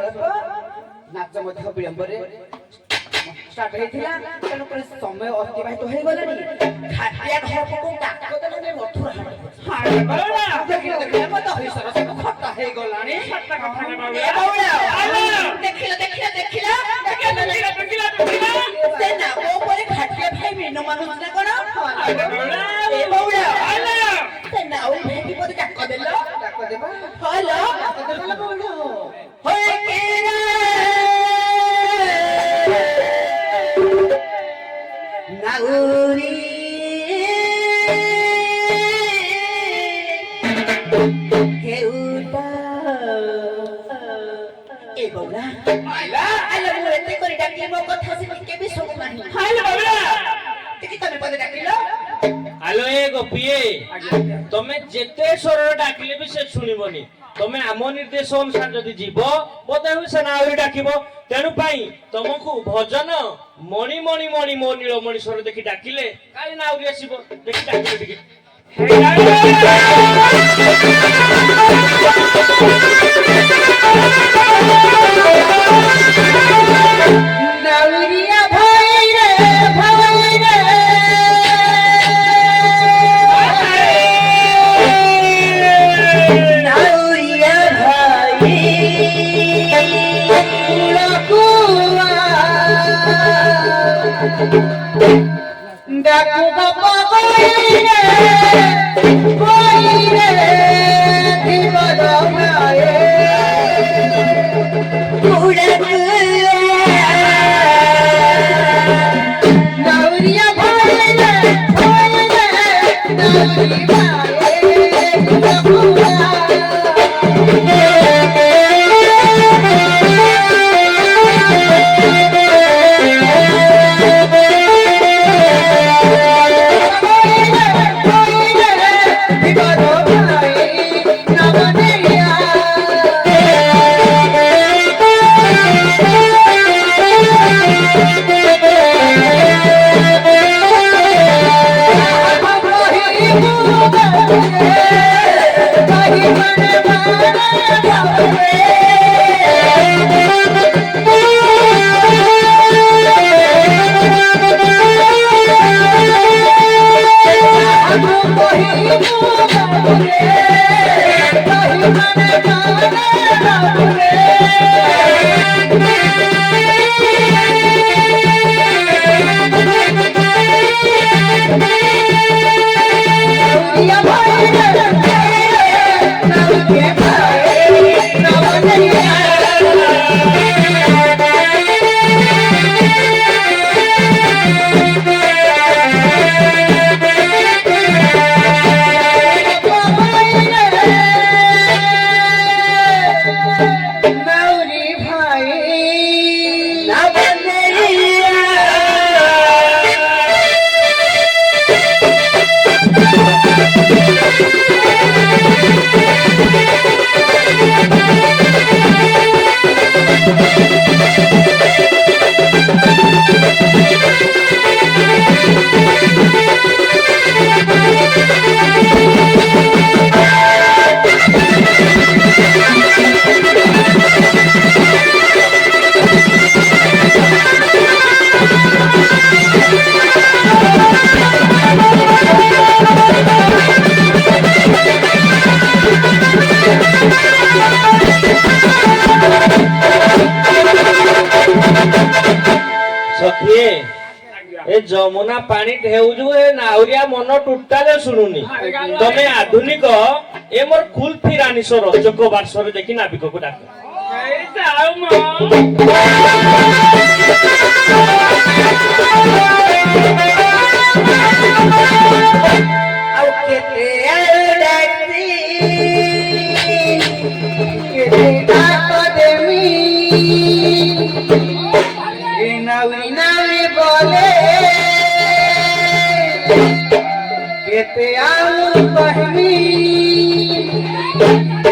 नाच मध्य विलंबरे स्टार्ट होइथिला तेनु पर समय अतिबाहित होई गलानी खाटिया घर पकु डाक देले मथुरा हाट बौला देखिला देखिला मत होई सरस खट्टा हे गलानी खट्टा खट्टा बौला देखिला देखिला देखिला देखिला देखिला देखिला से ना ओ परे खाटिया भाई मेन मानुस ना कोन बौला ए बौला से ना ओ भेटी देबा हेलो देबा बोलो होय केरा नाउरी केउटा ए बौला आला मुळे ते करी डाकली मो कथा से केबे सोक नाही हाय बाबा टिकी तमे पदे डाकिलो हालो ए गोपिए तमे जेते सरळ डाकिले भी से सुनिबनी तमे आम निर्देश अनुसार जदि जीव बोधे हुए से नाउरी डाकिब तेणु पाई तुमको भजन मणि मणि मणि मो नीलमणि स्वर देखि डाकिले काली नाउरी आसीबो देखि डाकिले देखि नाउरिया भाई रे नाउरिया भाई कुआ डाकू बाबा कोई रे दीवाना आए नाउरिया भाई रे नाउरी भाई सखिए ए जमुना पानी ढेउजु ए नाउरिया मन टुटाले सुनुनी तमे आधुनिक ए मोर कुल फिरानी स्वर चको बारसरे देखि नाबिक को डाक ए जाऊ म आउ केते डाकती केते डाक देमी नाउरी नाउरी बोले केते आउ कहमी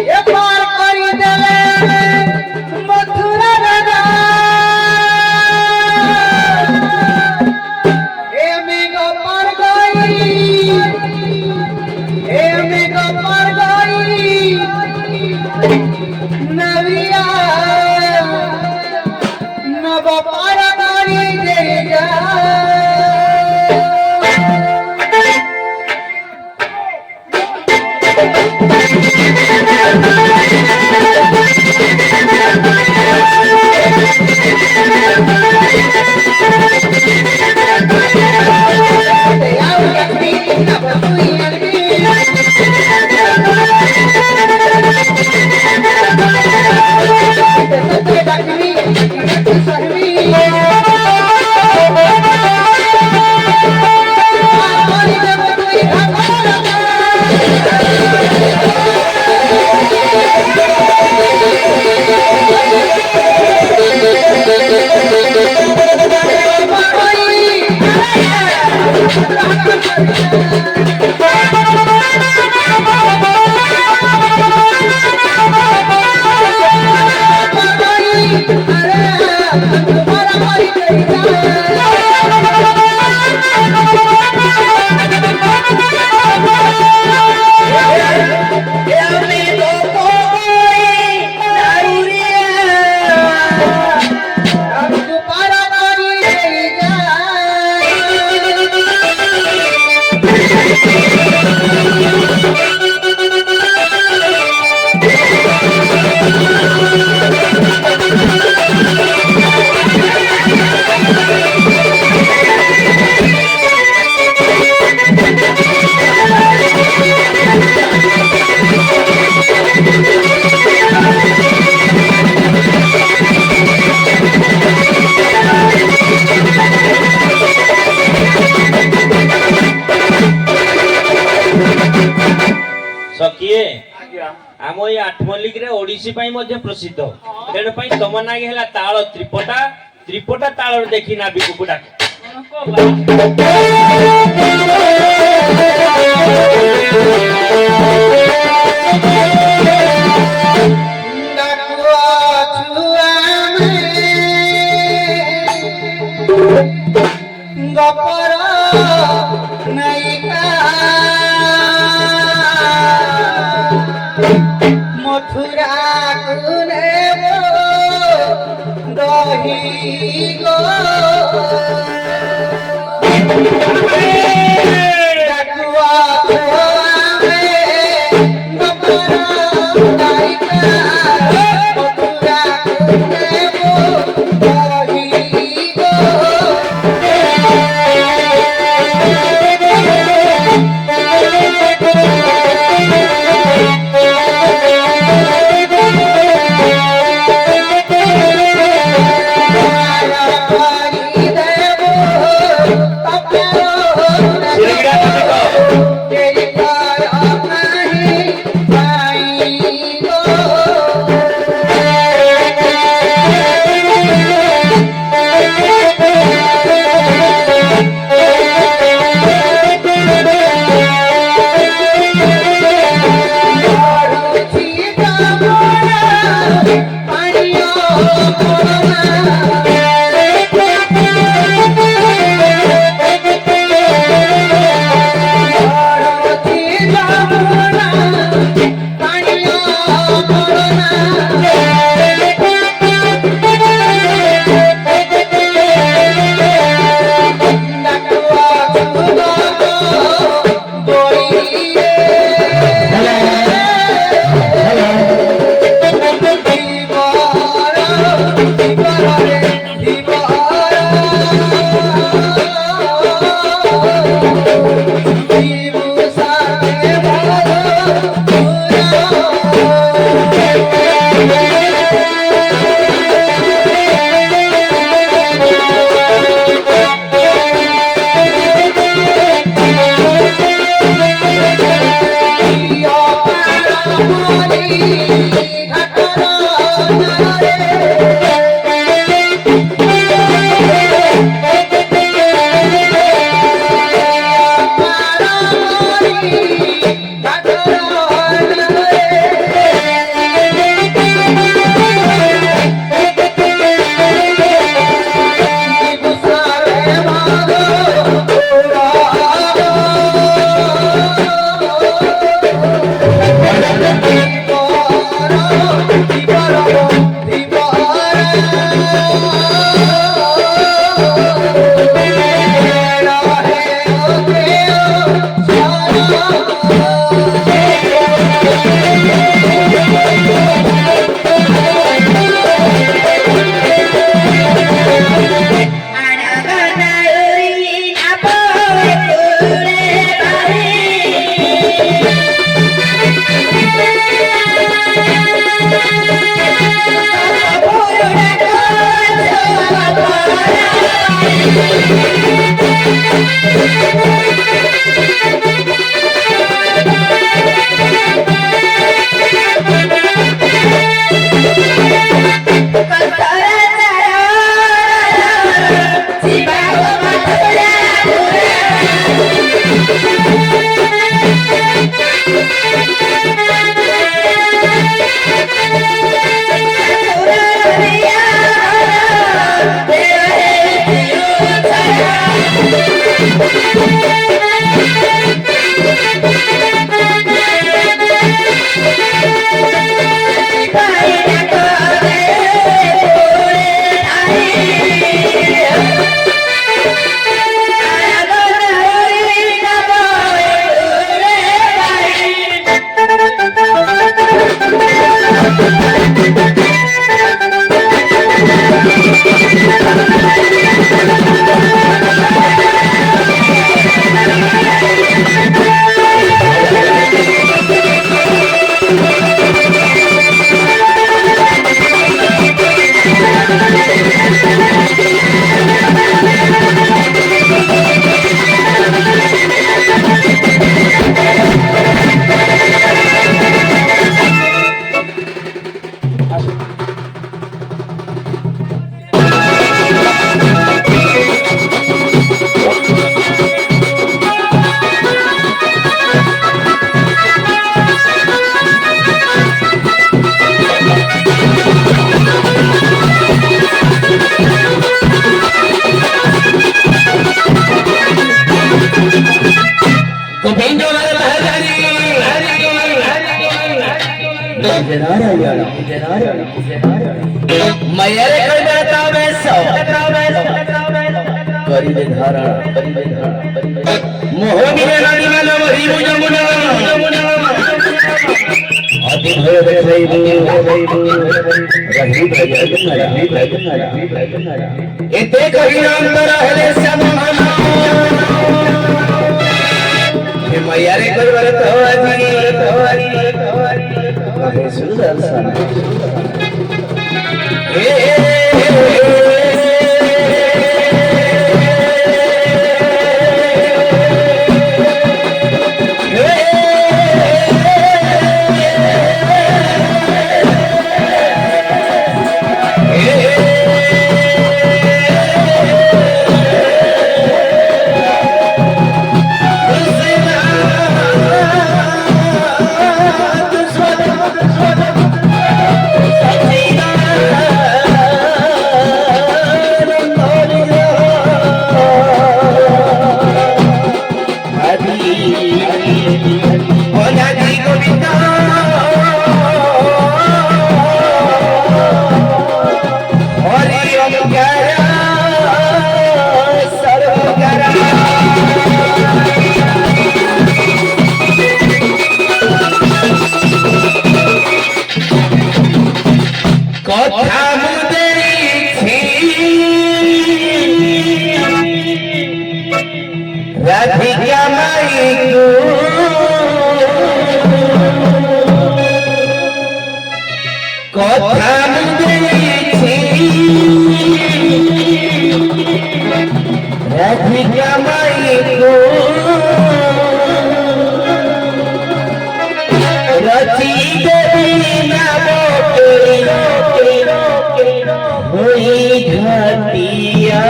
ये पार करी देले मथुरा राजा ए में गो पार गई ए में गो पार गई नविया नव पार करी दे जा ସକିଏ ଆଜ୍ଞା ଆମ ଏଇ ଆଠମଲ୍ଲିକରେ ଓଡିଶୀ ପାଇଁ ମଧ୍ୟ ପ୍ରସିଦ୍ଧ ତେଣୁ ପାଇଁ ତମ ନାଗି ହେଲା ତାଳ ତ୍ରିପଟା ତ୍ରିପଟା ତାଳରେ ଦେଖି ନାବିକୁ ଡାକ ଡାକୁଆ ଛୁଆମେ ଗପର ନାୟିକା ମଥୁରାକୁ ନେବ ଦହି ଗୋ ଡାକୁଆ ଛୁଆମେ ଗପର ନାୟିକା ମଥୁରାକୁ ନେବ ଦହି ଗୋ Thank you. मैयारे कोई बता वैसो करी दे धारा मोहनी में नदी में नमरी मुजमुना अति भय रही इते कही नाम तरा है समना हे मैयारे कोई बता कहे सुंदर सा राधिका माई কথা বুঝেছি রাধিকা মাই রচি দেবী নাম হই ঘাটিয়া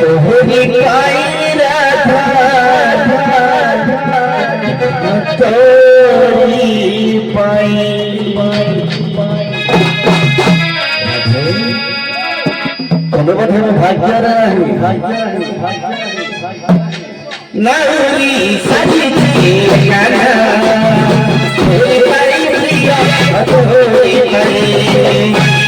तोहरी पाई राधा तोरी पाई कब बधे भाग्य रही नौरी सजी गाना तोरी पाई प्रिया तोरी पाई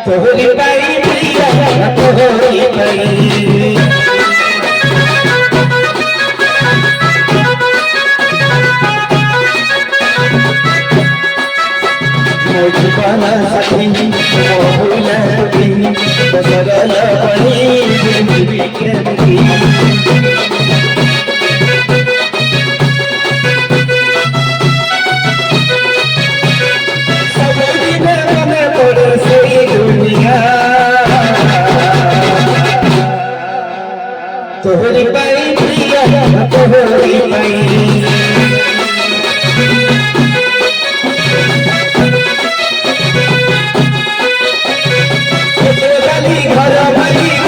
तोहरी पाई प्रिया तोहरी पाई मोजबाना सखी मोहुला सखी बसरला बनी जिंदगी की तोहरी पाई प्रिया तोहरी पाई घर भाई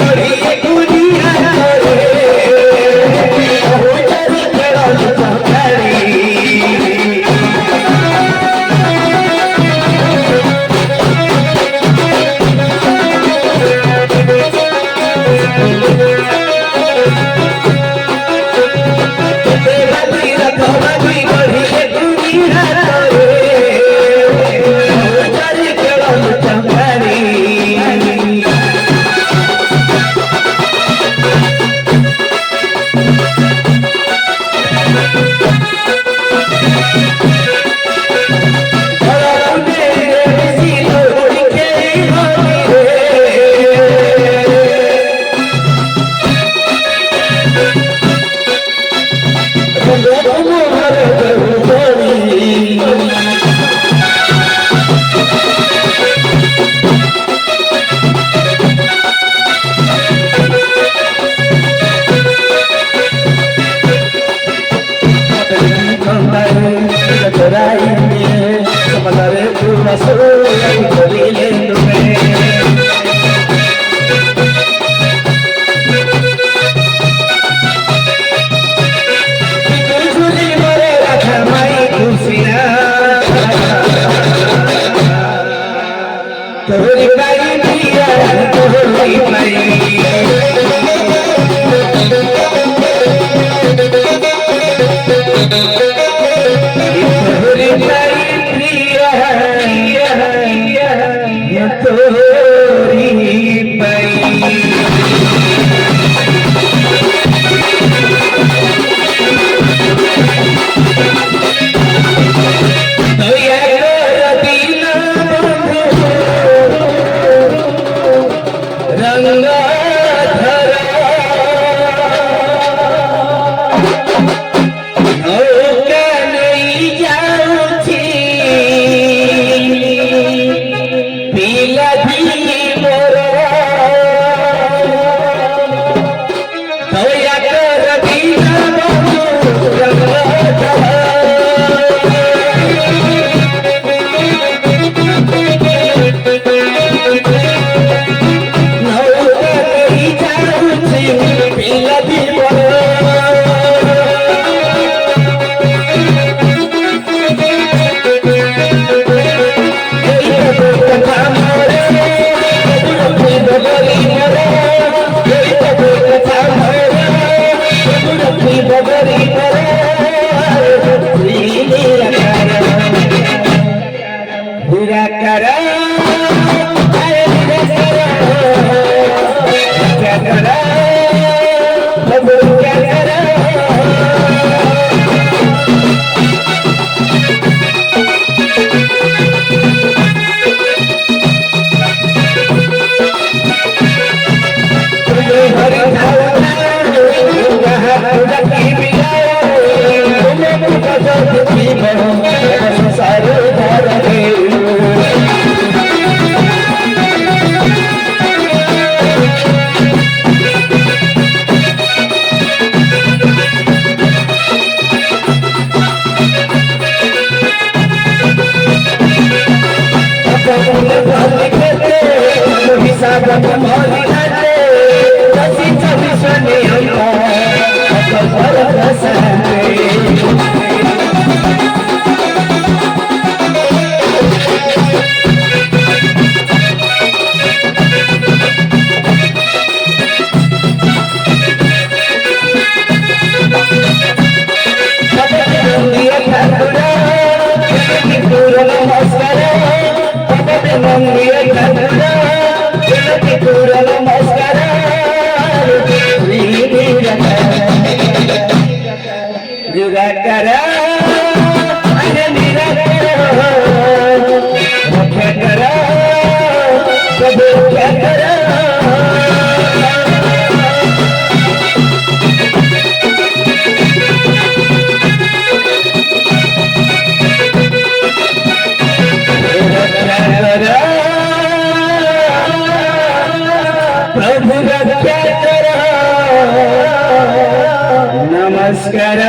नमस्कार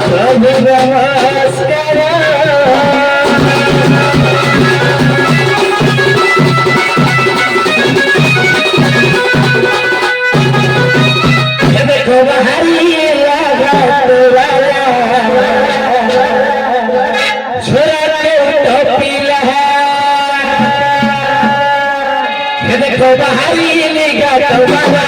प्रभु नमस्कार देखो बहारी छोरा के टोपी लहा देखो बहारी निगाह तुम्हारा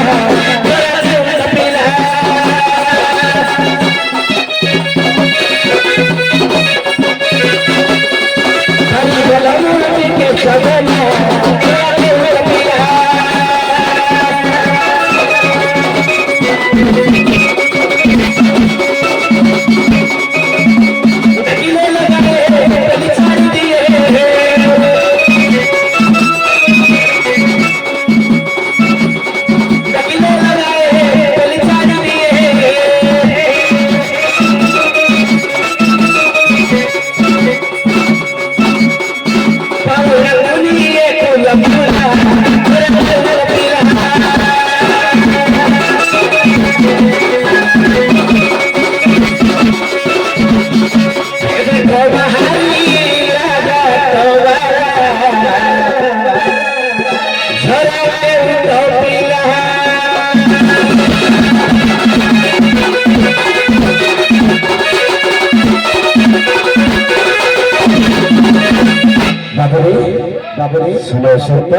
सुनो सुत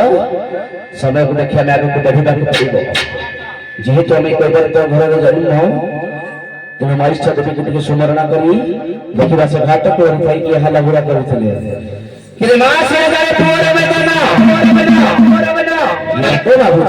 समय को देखिए मैं आगे बढ़िबा पड़िबो जेहेतु आम कैबर तो घर जन्म तेणु मरीच देवी को टिके स्मरण करी देखा से घाट को थी हलाबुरा करुले बाबू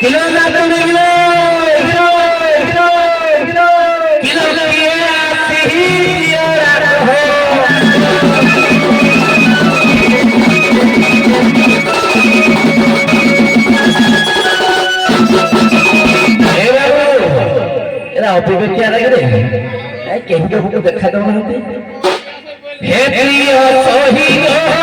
किलो ना kilo kilo kilo kilo kilo किए आती यार हो ए बाबू एरा ऑफिस क्या लग रे ए केहू को देखा दो ना हे प्रिय सोहियो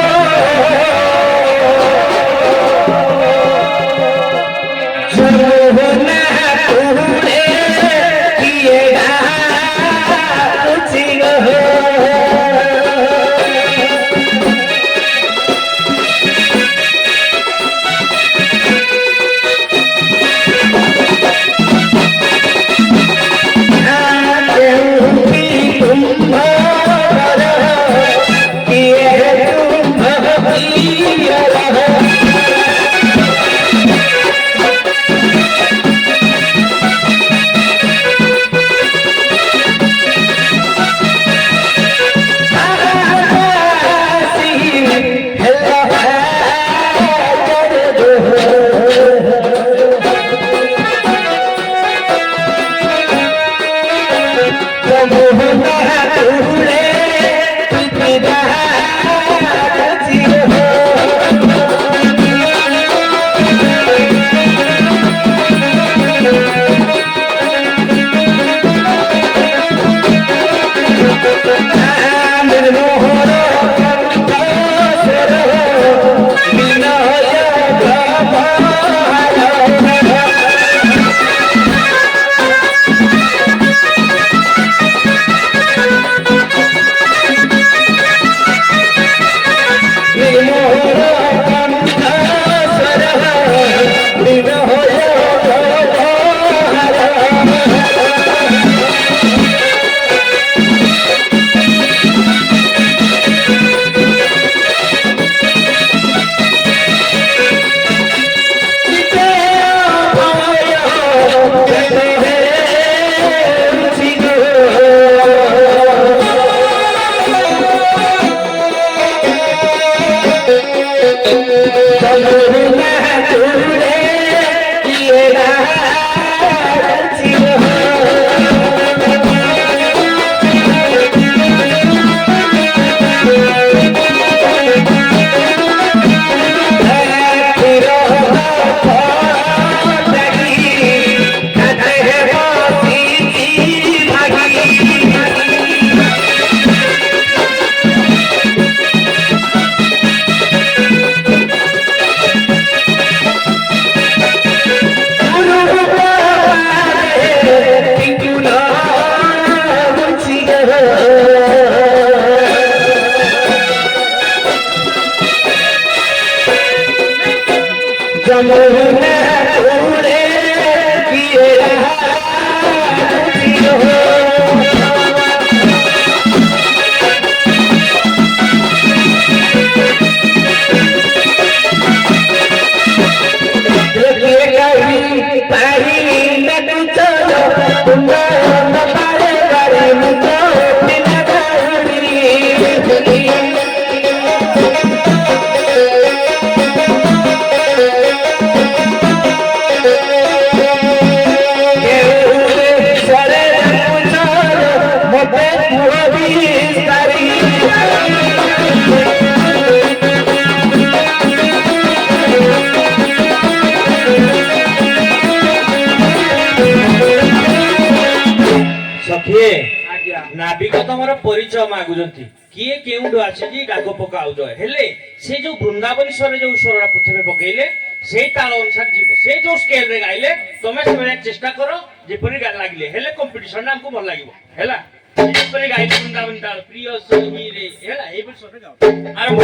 ନାବିକ ତମର ପରିଚୟ ମାଗୁଛନ୍ତି କିଏ କେଉଁଠୁ ଆସିଛି ଡାକ ପକାଉଛ ହେଲେ ସେ ଯୋଉ ବୃନ୍ଦାବନେଶ୍ୱରରେ ଯୋଉ ସ୍ୱରଟା ପ୍ରଥମେ ପକେଇଲେ ସେଇ ତାଳ ଅନୁସାରେ ଯିବ ସେ ଯୋଉ ସ୍କେଲରେ ଗାଇଲେ ତମେ ସେମାନେ ଚେଷ୍ଟା କର ଯେପରି ଲାଗିଲେ ହେଲେ କମ୍ପିଟିସନ ଆମକୁ ଭଲ ଲାଗିବ ହେଲା ଯେପରି ଗାଇଲେ ବୃନ୍ଦାବନ ତାଳ ପ୍ରିୟ ସଙ୍ଗୀରେ ହେଲା ଏଇପରି ସ୍ୱରରେ ଗାଅ ଆରମ୍ଭ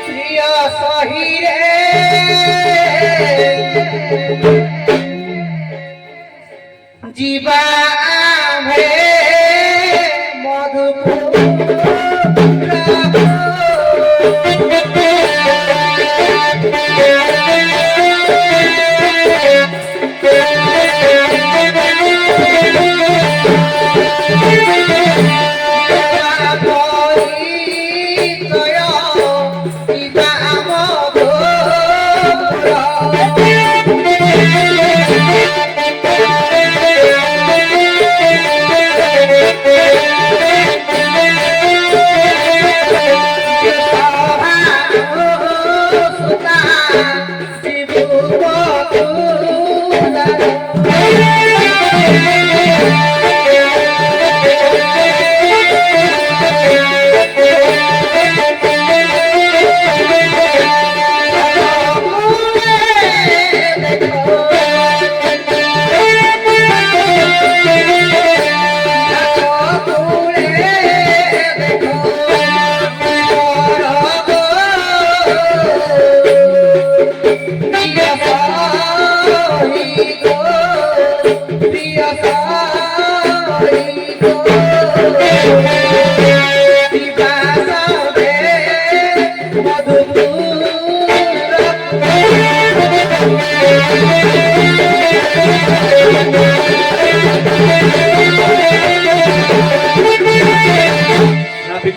প্রিয় সহিরে जीवा है मधुपुर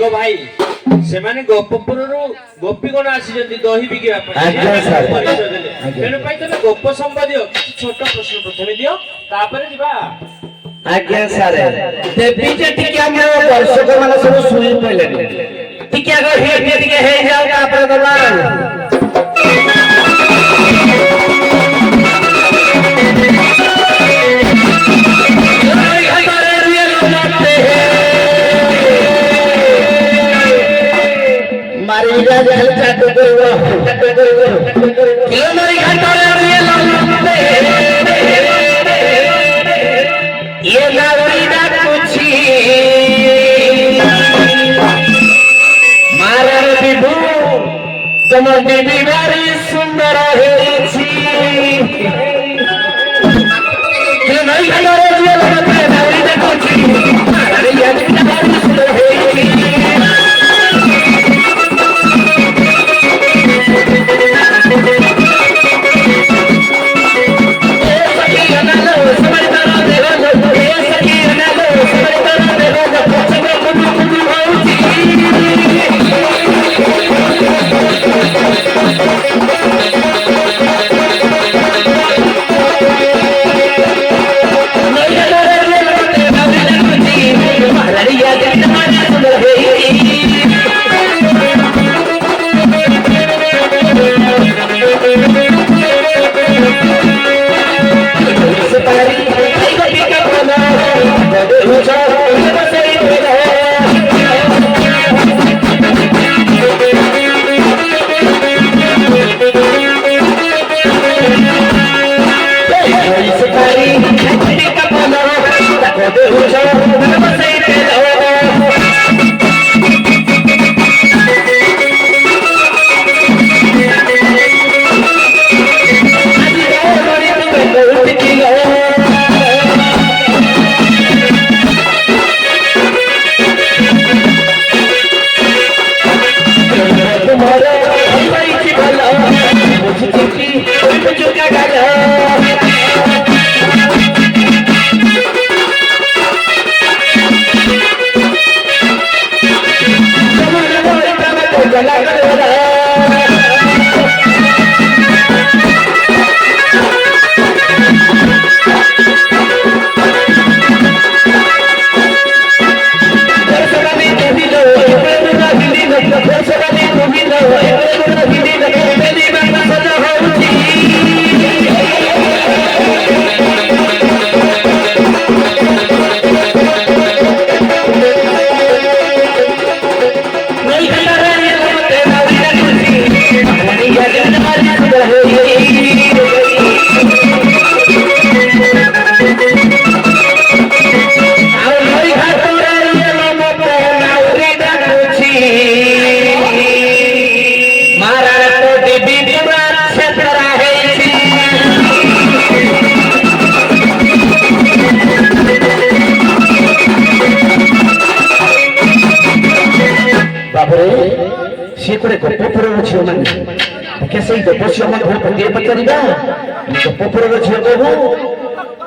ଦେଖ ଭାଇ ସେମାନେ ଗୋପପୁରରୁ ଗୋପୀଗଣ ଆସିଛନ୍ତି ଦହି ବିକିବା ପାଇଁ ଆଜ୍ଞା, ସେ ସାର୍। ପରିଚୟ ଦେଲେ। ଆଜ୍ଞା। ତେଣୁ ପାଇଁ ତମେ ଗୋପ ସମ୍ବନ୍ଧୀୟ କିଛି ଛୋଟ ପ୍ରଶ୍ନ ପ୍ରଥମେ ଦିଅ ତାପରେ ଯିବା। ଆଜ୍ଞା ସାର୍ ଦେବୀ ଯେ ଟିକେ ଆମର ଦର୍ଶକ ମାନେ ସବୁ ଶୁଣି ପାଇଲେନି ଟିକେ ଆଗ ଟିକେ ହେଇଯାଉ ତାପରେ ଦବା ମାରିବା ଯାହେଲେ ଚାଟୁ କରିବ କିଲୋ ଘାଟରେ ये नागरिका कुछी मारर विभु तुम देवी भारी सुंदर हेछि ये नहीं घरे जे लगते नागरिका कुछी मारर ये भारी सुंदर हेछि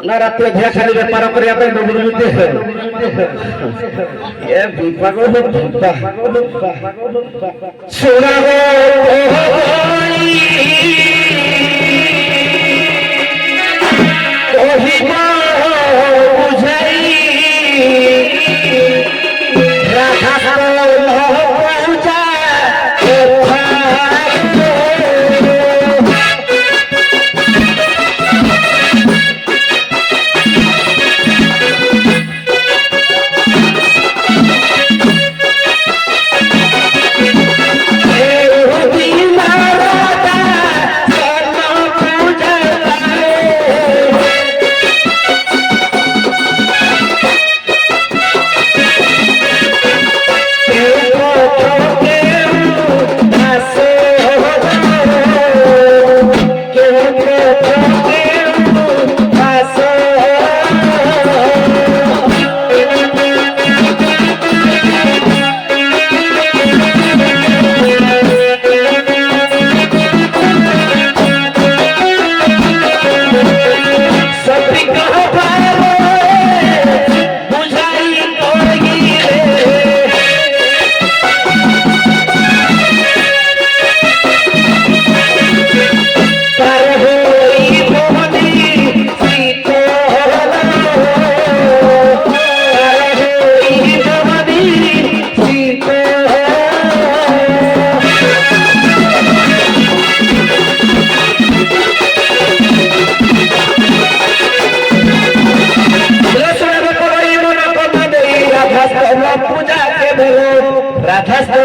ना रात अधिया खाली बेपार करने सुना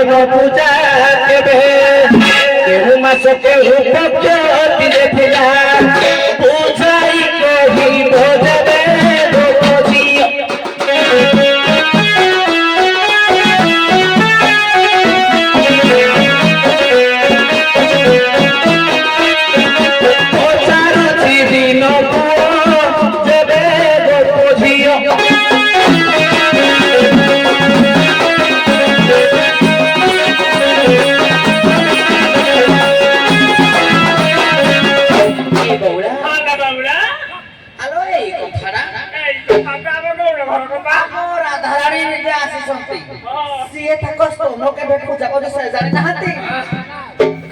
ଧର୍ମ ପୂଜା କେବେ କେଉଁ ମାସ କେଉଁ ପକ୍ଷ ଦିନେ ଥିଲା ବୁଝାଇ କହିବ ଯେବେ ଗୋପ ଝିଅ ପଚାରୁଛି ଦିନ ପୁଅ ଯେବେ ଗୋପ ଝିଅ এই বউরা আদা বাবুরা আলো এই কথাটা আদা বাবুরা ঘর কথা আমার রাধারানী নিজে আসিছন্তি সিଏ ତାଙ୍କ ସ୍ତନ କେବେ ପୂଜା କରି ସେ ଜାଣି ନାହାନ୍ତି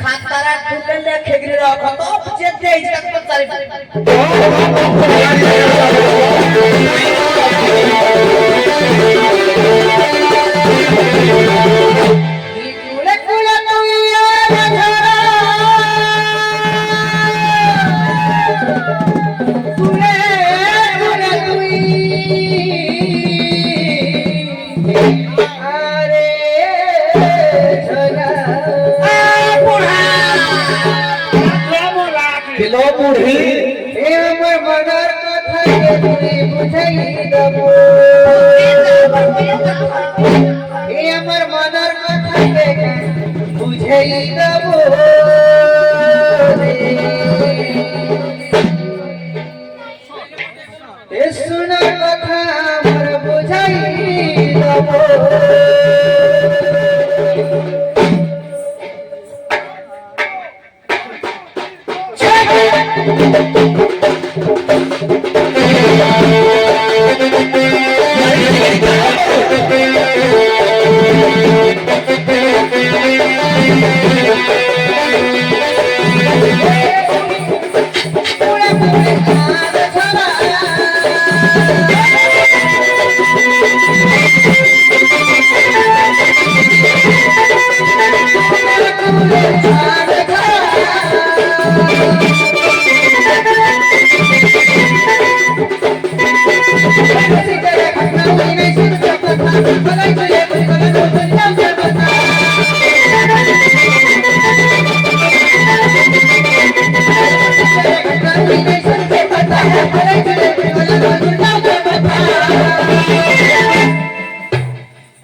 ଖାତାରା ଖୁଲେ ଲେଖିକିରି ରଖ ତ ଯେତେ ହେଇଛି ତାକୁ ପଚାରି କୁଳେ କୁଳେ ନୁଇଆ ରାଧାରା কুলে কুলে তুই আরে ঝরা বুড়া কিলো বুড়ি এ আমার মনের কথা তুই বুঝাই দেব এ আমার মনের কথা বুঝাই দেব এ শোনা কথা আমার বুঝাই দেব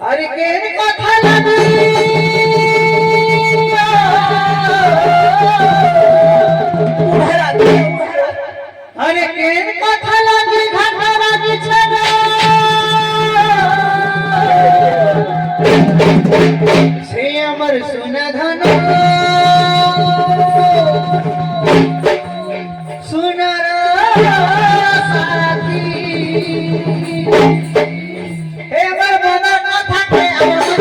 अरे केन কথা লাগি अरे केन কথা লাগি ঘাটা লাগি ছড়া সে আমার সোনা ধন সোনার সাথী হে আমার মনের কথা কে আমার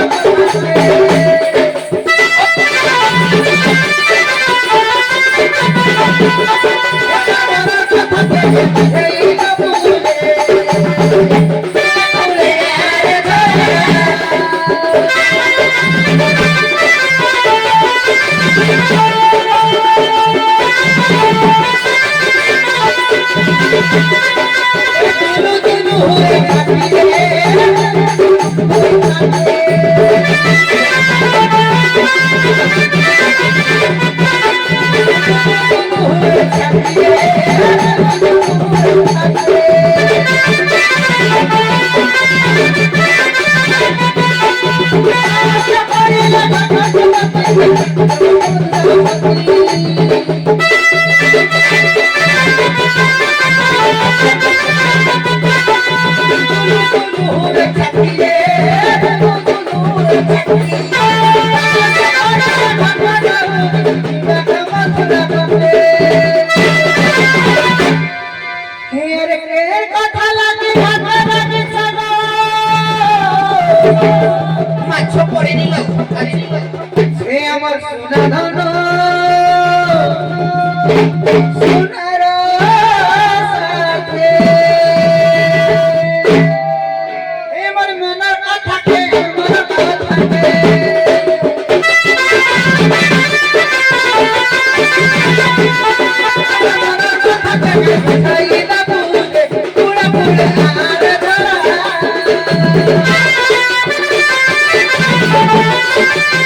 মাছ পড়ে নিল সে আমার সোনা ধন সোনার সাথে আমার মনের কথা কে আমার কথা কে Thank you.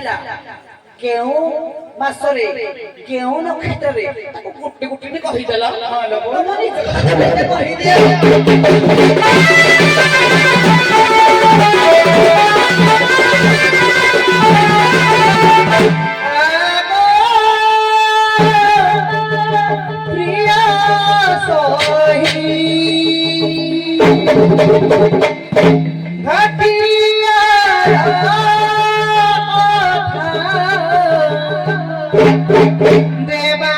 ଆସିଲା କେଉଁ ମାସରେ କେଉଁ ନକ୍ଷତ୍ରରେ ତାକୁ ଗୋଟି ଗୋଟି କହିଦେଲା କହିଦିଅ देवा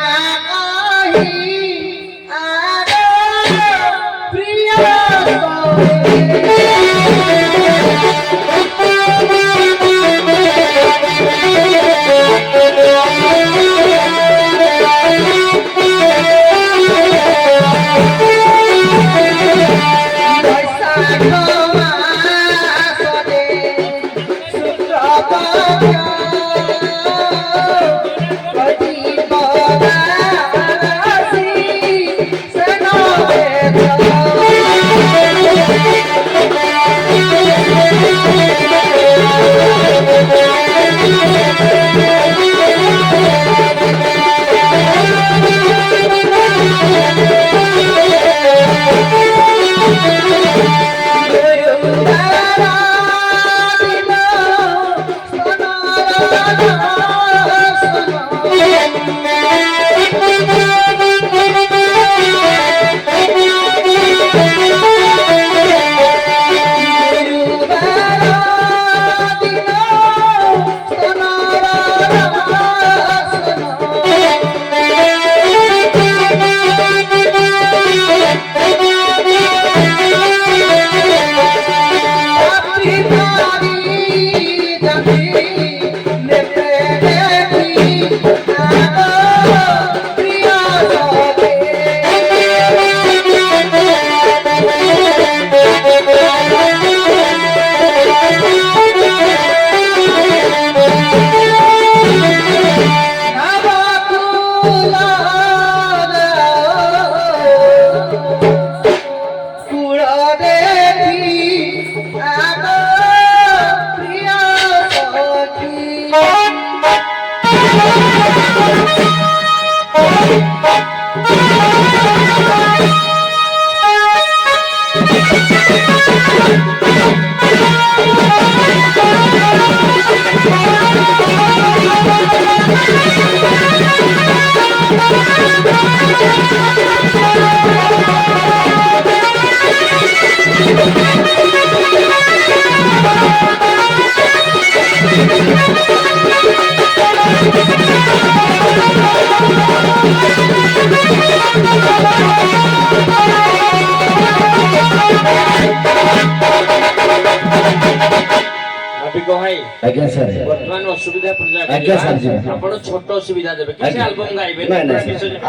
आज्ञा सर वर्तमान असुविधा आज्ञा सर जी आपण छोट असुविधा देबे किछ एल्बम गाइबे नहीं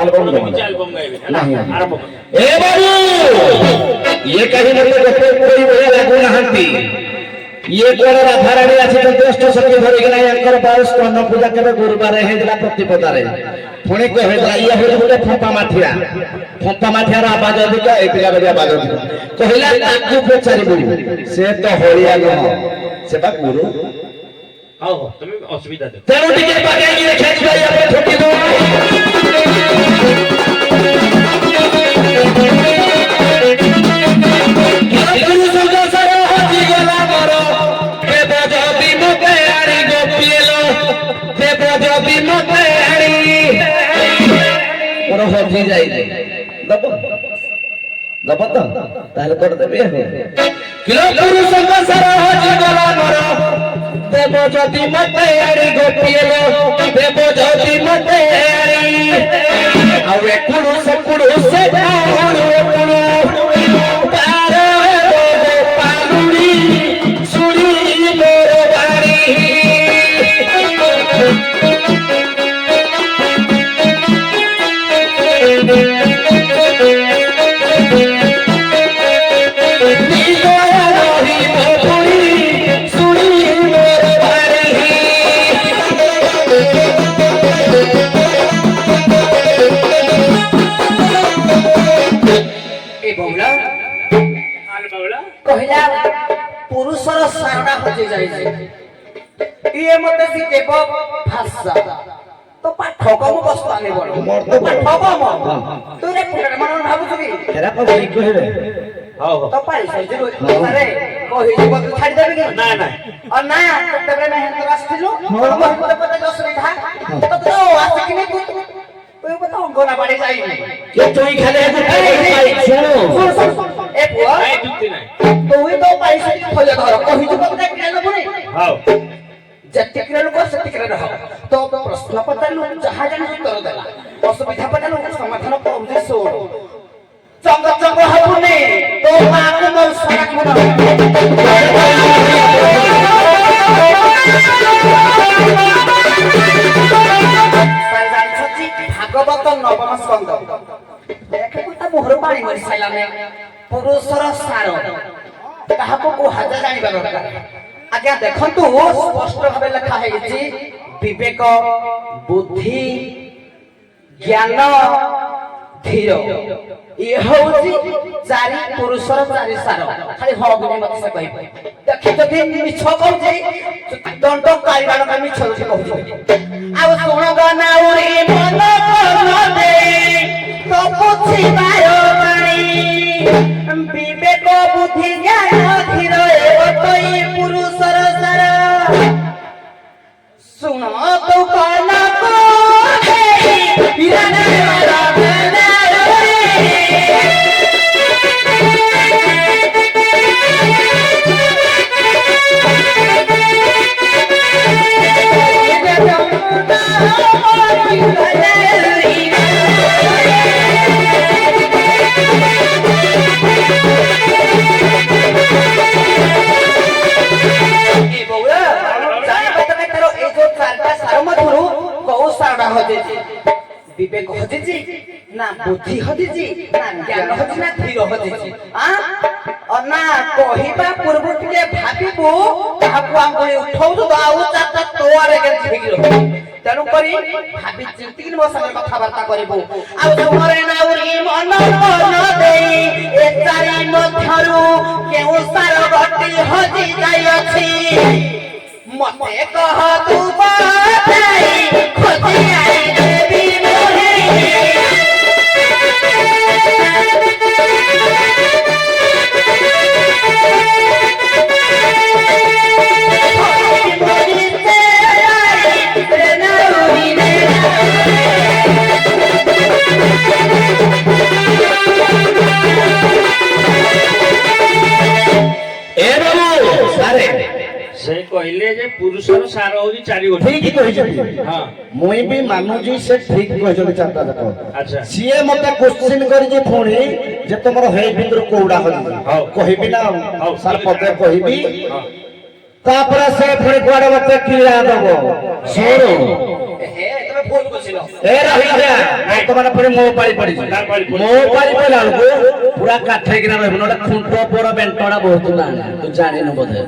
एल्बम किछ एल्बम गाइबे नहीं आरंभ ए बाबू ये कहीं न देखो कोई बया लागू नहंती ये कोन राधाराणी आछि तो दोस्त सखी धरि के नाही अंकर पास कन्न पूजा केबे गुरुवार हेदला प्रतिपदारे पुणी कहेदला ये होले गोटे फंपा माथियार आवाज अधिक एतिका बया आवाज अधिक कहिला ताकू पचारि से तो होलिया न से बा गुरु हां हो तुम असुविधा दे तेरो टिके बागे की खेच भाई अपन छोटी दो गुरु संग सरो हजी गला मरो हे बजबी मते आरी गोपिएलो हे बजबी मते आरी मोर हजी जाई दब दब तो ताले कर देबे किलो गुरु संग सरो हजी गला मरो देव ज्योति मते आरी गोपिएलो देव ज्योति मते आरी आवे कुडु से कुडु पारो पालुनी सुनी मोर बारी कहला पुरुषर सारणा हजे जाई ये मते ଦେବ ଭାଷା তো পাঠ কম বস্তু আনিব মোর তো বড়। পাঠ কম হ্যাঁ। তুই রে পুরা মন ভাবুছ কি এরা কো বলি কইবে ହଉ ହଉ তো পারি সাইজ আরে কই দিব তুই ছাড়ি দেবে কি ନା ନା আর না তেবে না হেন আসছিলু তোর মতে পতে অসুবিধা তো তো আসি কি তুই তুই বতা অঙ্গনা বাড়ি যাই নাই কে তুই খালি এত পাই শুনো এ পুয়া ନାଇଁ ଯୁକ୍ତି ନାହିଁ তুই তো পাইছিস খোঁজ ধর কহিଛୁ কথা কেন বলে ହଉ ଯେତିକିରେ ଲୋକ ସେତିକିରେ ରହ ତ ପ୍ରଶ୍ନ ପଚାରିଲୁ ଯାହା ଜାଣି ଉତ୍ତର ଦେଲା ଅସୁବିଧା ପଚାରିଲୁ ସମାଧାନ କରୁଛି ଶୁଣ ଚଙ୍ଗ ଚଙ୍ଗ ହବୁନି ତୋ ମାକୁ ମୋର ସରାକୁ ଭାଗବତ ନବମ ସ୍କନ୍ଦ ତା ମୁହଁରୁ ପାଣି ମରି ସାରିଲାନି ପୁରୁଷର ସାର କାହାକୁ କୁହାଯାଏ ଜାଣିବା ଦରକାର ଆଜ୍ଞା ଦେଖନ୍ତୁ ସ୍ପଷ୍ଟ ଭାବେ ଲେଖା ହେଇଛି ବିବେକ ବୁଦ୍ଧି ଜ୍ଞାନ ଧୀର ଇଏ ହଉଛି ଚାରି ପୁରୁଷର ଚାରି ସାର ଖାଲି ହଳଦିନେ ମତେ ସେ କହିବେ ଦେଖି ଯଦି ମିଛ କହୁଛି ଦଣ୍ଡ କାଳିବାଣ ପାଇଁ ମିଛ ଯଦି କହୁଛି ଆଉ ଶୁଣ ଗନାଉରି ମନ କନ ଦେଇ ତ ବୁଝିବାର ବାଣୀ ବିବେକ ବୁଦ୍ଧି ଜ୍ଞାନ ଧୀର এবতই পুরুষর সার শুন তো কন কোহে বিরানে রাবনা বিবেক হজিছি না বুদ্ধি হজিছি না জ্ঞান হজি না ধীর হজিছি না কহিবা পূর্ব টিকে ভাবিবু কাহাকু আঙ্গুলি উঠাউছু তো আউ চারটা তোয়ারে গেছি ভিগিলো তেণু করি ভাবি চিন্তিকি মো সাথে কথাবার্তা করিবু আউ তোমারে নাউরি মন মন দেই এ চারি মধ্যরু কেউ সার গতি হজি যাইଅছি মতে কহ তু বাই খোঁজি আই দেবী মোহে এ বাবু সারে ସେ କହିଲେ ଯେ ପୁରୁଷର ସାର ହଉଛି ଚାରି ଗୋଟି ঠিক কইছতি ହଁ মুই বি মানুজি সে ঠিক কইছতি চারটা যাক ଆଚ୍ଛା সিଏ মতে কোশ্চিন করিছি পুଣି যে তোমার হেই ভিতর কোউডা হল হও। কহিবি না হও। সার পদে কহিবি ହଁ তারপরে সে পুଣି কুয়াড়ে মতে ক্রিয়া দেব শোনো হে তুমি ভুল বুঝিল এ রহি যা তোমার পুଣି মো পাড়ি পড়িছি তার পাড়ি পড়িছি। মো পাড়ি পড়লা বেলকু পুরা কাঠে কিনা রহিব নটা খুঁট পর বেন্টড়া বহুত না তুই জানিনু বোধে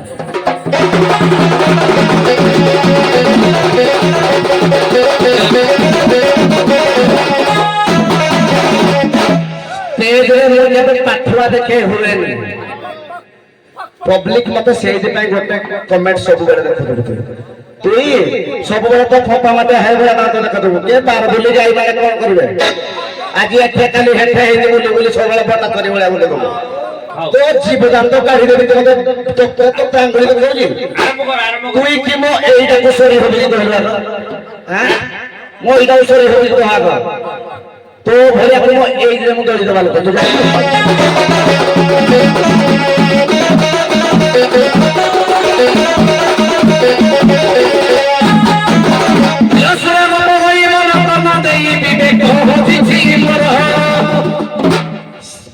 তেজরে মই যেবে পাঠুয়া দেখে হুয়েনি পব্লিক মতে সেইথিপাই গোটে কমেন্ট ସବୁବେଳେ ଦେଖୁଥିବୁ তুই ସବୁବେଳେ ତ ଫପା ମତେ ହାଇ ଭଳିଆ ନାଁ ତ ଦେଖୁଥିବୁ କେ ବାର ବୁଲି ଯାଇ ମାନେ କଣ କରିବେ ଆଜି ଏଠି କାଲି ହେଠେ ହେଇନି ବୁଲି ବୁଲି ସବୁବେଳେ ବଟା କରି ଭଳିଆ ବୁଲି ଦେବୁ ହଉ। তো জীবদান্ত কাঢ়ি দেবি তোকে তো আঙ্গুলি দেখুছি ଆରମ୍ଭ କର ଆରମ୍ଭ କର তুই কি মো এইটাକୁ সরি হবি কহিলা হ্যাঁ মো এইটাକୁ সরি হবি তো আগ তো ভলিয়া মো এইরে মু দড়ি দেবা লোক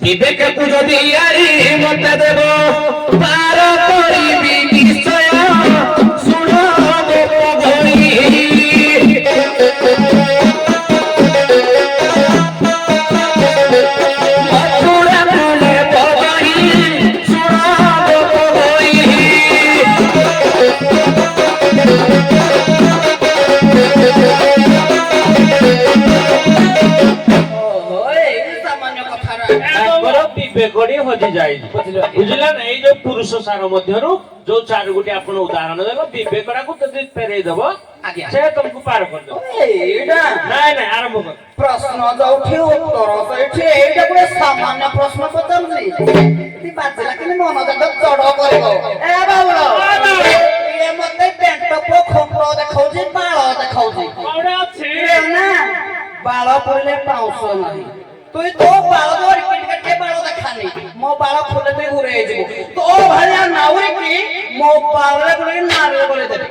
বিবেকକୁ যদি ইয়ারি মতে দেব পার করিবি নিশ্চয় শুণ গোপগণী মথুরা ফুলে বগাই শুণ গোপগণী ତାଙ୍କର ବିବେକଟି ହଜି ଯାଇଛି ବୁଝିଲା ନା ଏଇ ଯୋଉ ପୁରୁଷ ସାର ମଧ୍ୟରୁ ଯୋଉ ଚାରି ଗୋଟି ଆପଣ ଉଦାହରଣ ଦେଲ ବିବେକଟାକୁ ଯଦି ଫେରେଇ ଦବ ଆଜ୍ଞା। ସେ ତମକୁ ପାର କରିଦେବ। ଏଇଟା ନାଇଁ ନାଇଁ ଆରମ୍ଭ କର। ପ୍ରଶ୍ନ ଯୋଉଠି ଉତ୍ତର ସେଇଠି ଏଇଟା ଗୋଟେ ସାମାନ୍ୟ ପ୍ରଶ୍ନ ପଚାରୁଛି ବାଜିଲା କିନ୍ତୁ ମନ ଯାକ ଚଢ କରିବ। ଏ ବାବୁଳ ଇଏ ମତେ ପେଣ୍ଟ ଖୋଟ ଦେଖାଉଛି ବାଳ ଦେଖାଉଛି କଉଟା ଅଛି? ନା ବାଳ ପଡ଼ିଲେ ପାଉଁଶ ନାହିଁ তুই তো বাଳ ଟିକେ ବାଳ ଦେଖାନି ମୋ ବାଳ ଖୋଲେ ତୁଇ ଘୁରେ ହେଇଯିବୁ ତୋ ଭଳିଆ ନାଉରି କି ମୋ ବାଳରେ ଗୋଟେ ନାରରେ ଗଳେଇ ଦେବେ।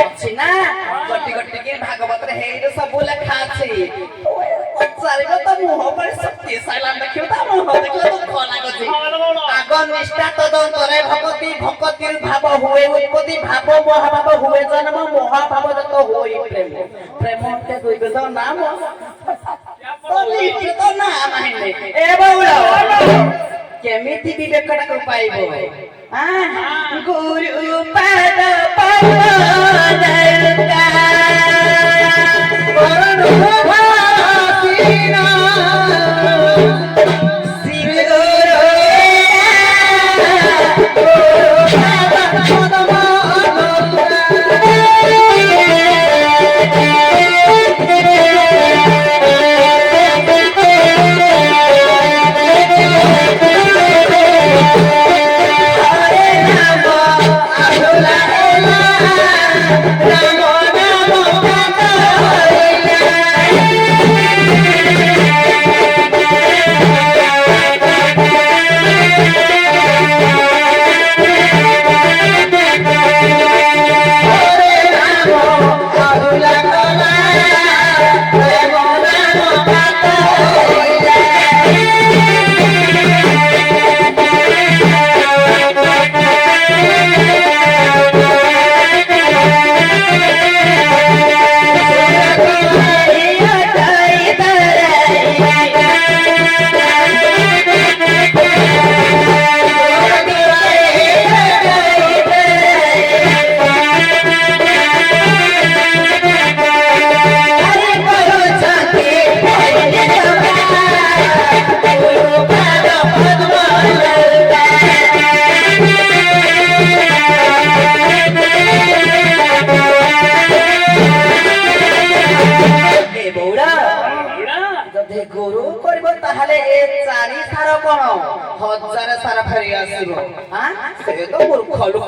ଅଛି ନା ଗଟି ଗଟିକି ଭାଗବତରେ ହେଇରେ ସବୁ ଲେଖା ଅଛି ପଚାରିବ ତ ମୁହଁ ପରେ ଶକ୍ତି ସାଇଲାନ ଦେଖିବ ତା ମୁହଁ ଦେଖିଲେ ଦୁଃଖ ଲାଗୁଛି। ଆଗ ନିଷ୍ଠା ତଦନ୍ତରେ ଭଗତି ଭକତିରୁ ଭାବ ହୁଏ ଉତ୍ପତ୍ତି ଭାବ ମହାଭାବ ହୁଏ ଜନ୍ମ ମହାଭାବ ଯତ ହୋଇ ପ୍ରେମ ପ୍ରେମ କେ ଦୁଇ ବେଦ ନାମ ତ ନା ମାହିନେ ଏ ବାଉଳ କେମିତି ବିବେକଟାକୁ ପାଇବ ଗୁରୁ ପାଦ गुरु करब ताहले ए चारी सार कोन हजार सार फेरी आसीबो हां से तो मूर्ख लोक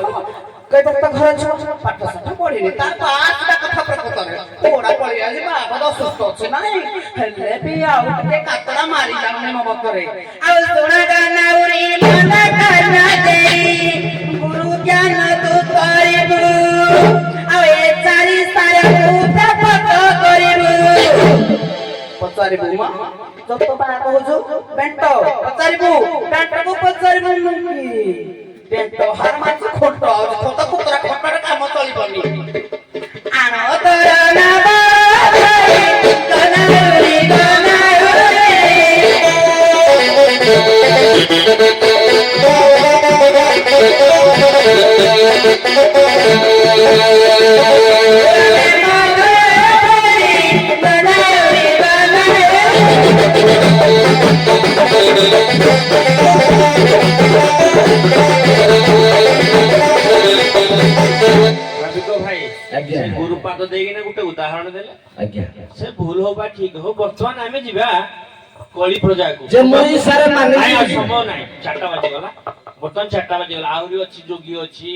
कई बक्त घर छ पाठ साठ पढिले ता पाँचटा कथा प्रकटरे ओडा पळी आजी बाबा सुस्त अछि नाही हेले भी आउ के कातरा मारी जाउने मम करे आ सोना गाना उरी मन करना दे गुरु ज्ञान तू करबु आ ए चारी सार पूजा पक करबु पचारिबु मा जब तो बा कहजो बेंटो पचारिबु बेंटो को पचारिबु नुकी बेंटो हर माछ खोटो खोटा कुतरा खोटार काम चलिबनी आनो तोर ना बा कनारी गुरुपाद देगिना गुटे उदाहरण देले आज्ञा से भूल होबा ठीक हो वर्तमान आमे जिबा कली प्रजा को जे मई सारे माने समय नाही 4टा बाजे गला वर्तमान 4टा बाजे गला आउरी अछि जोगी अछि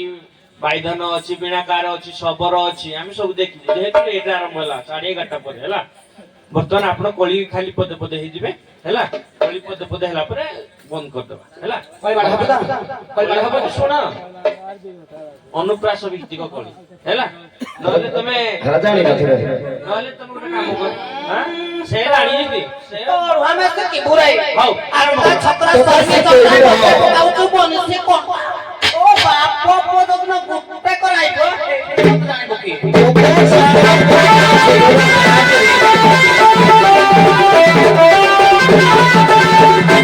बाइधन अछि बिनाकार अछि सबर अछि आमे सब देखि जेहेतु एटा आरंभ होला 11:30 पर हैला वर्तमान आपण कली खाली पदे पदे हि जिबे हैला कली पदे पदे हैला परे बंद कर देबा हैला कई बार हबदा कई बार हबो सुना अनुप्रास भित्तिक कली हैला नहले तमे राजाणी नथिरे नहले तमे गोटे काम कर हां से राणी जी से और हमें से की बुराई हाउ आरंभ छपरा सरसे चक्रा पकाउ तू बनी से कोन ओ बाप को तो न गुट्टे कराइबो जानिबो की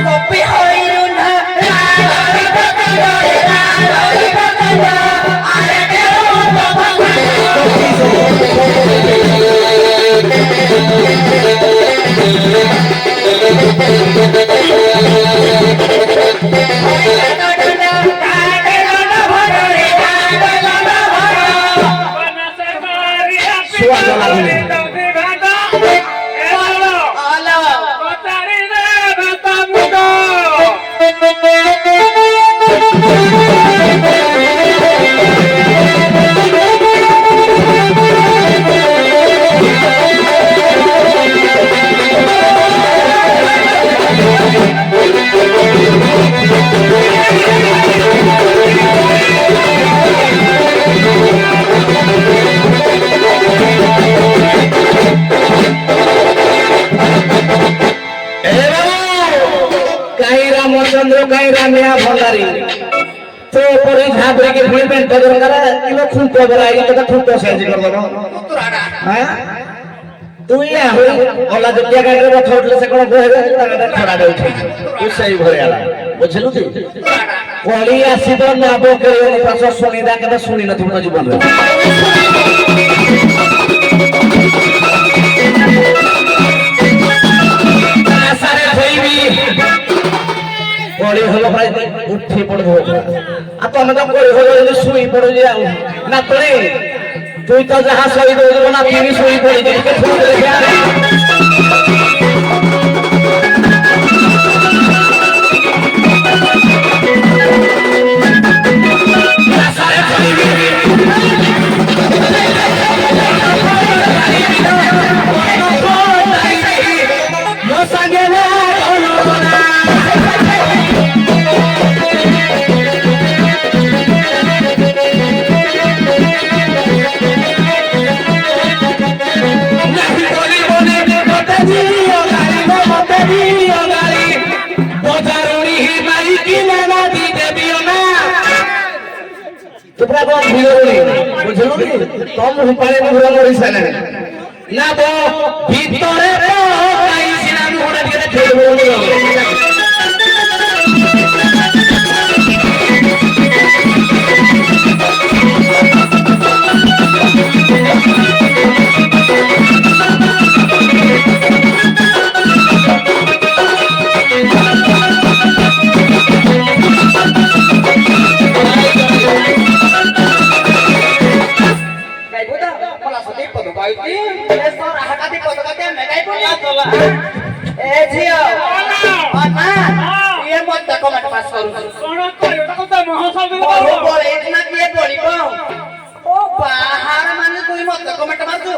कॉपी होइरु ना अरे Thank you. କାହିଁ ରାମଚନ୍ଦ୍ର କାହିଁ ରାମିଆ ଭଣ୍ଡାରୀ ତୋ ପରି ଝାବରିକି ପୁଣି ପେଣ୍ଟ ଦରକାର କିଲୋ ଖୁଣ୍ଟ ବରାଇ ତୋତେ ଖୁଣ୍ଟ ସେଞ୍ଜ କରିଦବ তুই আহুরি অলা জটিয়া গাড়ির রথ উঠলে সে কোন বহেবে তাঙ্গা খড়া দেউছে তুই সেই ভরিয়া বুঝলু তুই কলি আসিব না বকে পাছ শুনি দা কেবে শুনি নথিব না জীবন সারে থইবি কলি হলো প্রায় উঠি পড়ব আর তুমি তো কলি হলো যদি শুই পড়ো যে না তোরে তুই তো যাহা সই দেব না তিনি সই করে দিকে ফুল দেখে বুঝলু কম হুপারে ঘুরা মরিছে না বো ভিতরে আইছিলাম ঘোড়া দিয়ে খেলবো ବାହାର ମାନେ ତୁଇ ମତେ କମେଣ୍ଟ ମାରୁଛୁ